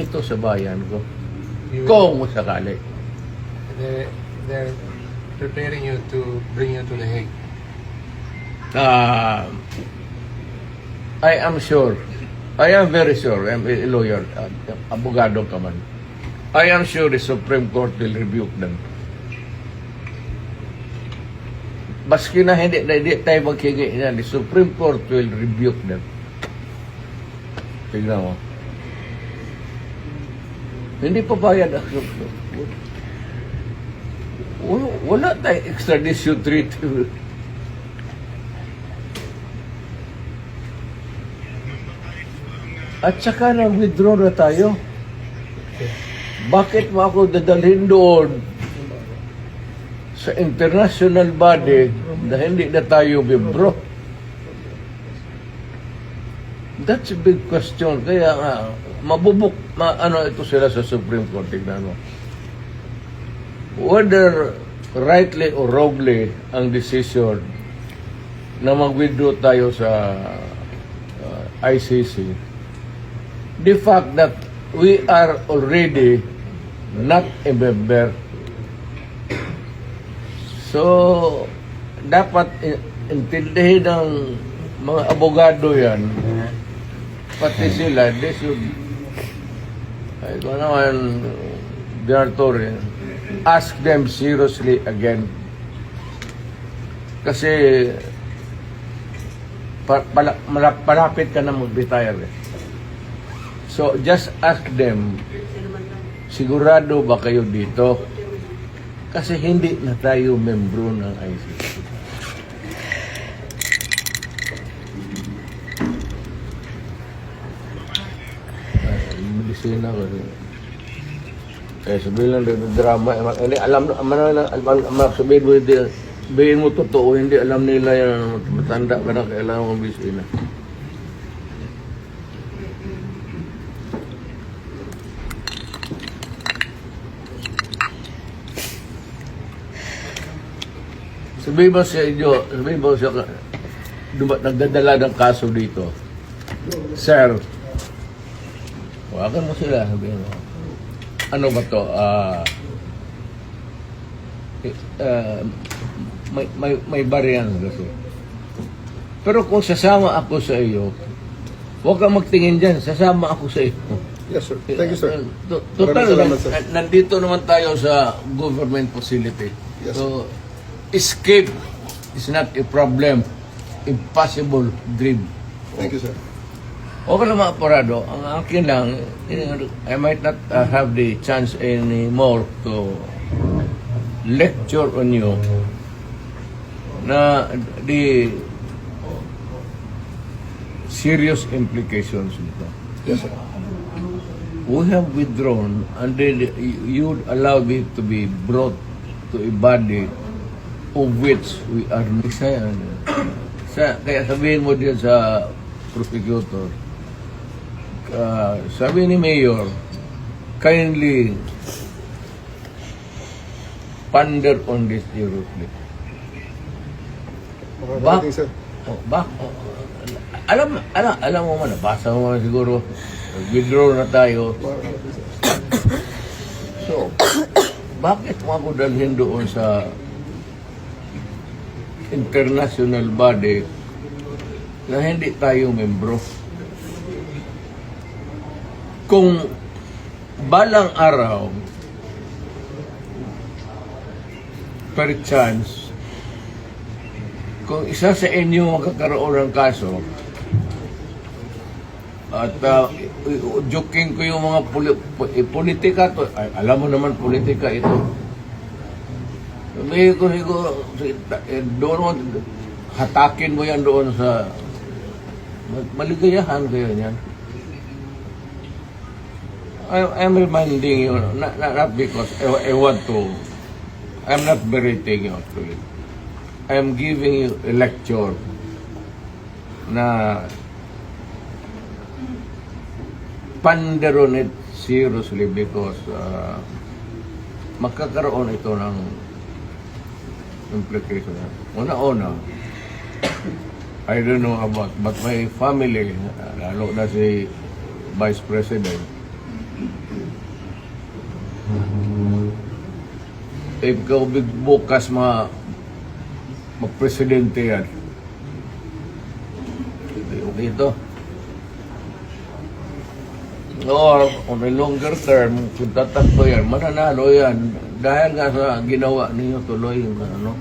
dito sa bayan ko. You, Kung sakali. they're preparing you to bring you to The Hague. I am sure. I am very sure. I'm a lawyer. Abogado ka man. I am sure the Supreme Court will rebuke them. Baski na hindi tayo maghingi niyan, the Supreme Court will rebuke them. Tignan mo. Hindi pa bayad ang wala tayong extradition treaty. At saka na-withdraw na tayo. Bakit mo ako dadalhin doon sa international body na hindi na tayo membro? That's a big question. Kaya nga, ano ito sila sa Supreme Court, tignan mo. Whether rightly or wrongly ang decision na mag-withdraw tayo sa ICC, the fact that we are already not a member. So, dapat intindihin ng mga abogado yan, pati sila, they should, ay ko naman, Director, ask them seriously again. Kasi, malapit ka na mag-retire. So, just ask them, sigurado ba kayo dito? Kasi hindi na tayo membro ng ICC. Medisina ko rin. Sabihin lang rin, drama. Sabihin mo, sabihin mo totoo, hindi alam nila yan, matanda ka na, kailangan mong medisina. Sabihin mo sa inyo, sabihin mo sa nagdadala ng kaso dito. Sir, huwagan mo sila, sabihin mo. Ano ba to? May bariyan kasi. Pero kung sasama ako sa iyo, huwag kang magtingin dyan, sasama ako sa iyo. Yes, sir. Thank you, sir. Total, Salamat, sir. nandito naman tayo sa government facility. Yes, So, escape is not a problem. Impossible dream. Thank you, sir. Okay lang mga parado. Ang akin lang, I might not have the chance anymore to lecture on you na the serious implications nito. Yes, sir. We have withdrawn and then you allow me to be brought to a body of which we are kaya sabihin mo din sa prosecutor, sabi ni Mayor, kindly ponder on this seriously. Makakarating, sir. Alam mo man, nabasa mo man siguro, withdraw na tayo. Makakarating, sir. So, bakit mo ako dalhin doon sa international body na hindi tayo membro? Kung balang araw, per chance, kung isa sa inyo magkakaroon ng kaso, at joking ko yung mga politika to, ay, alam mo naman politika ito. Sabi ko siguro, doon hatakin mo yan doon sa maligayahan kayo niyan. I'm reminding you, not because I want to, I'm not berating you actually. I'm giving you a lecture na ponder on it seriously because magkakaroon ito ng implication. Una-una, I don't know about, but my family, lalo na si Vice President, Ikaw bukas magpresidente yan. Dito. Or on a longer term, kung tatakbo yan, mananalo yan. Dahil nga sa ginawa ninyo tuloy, ano,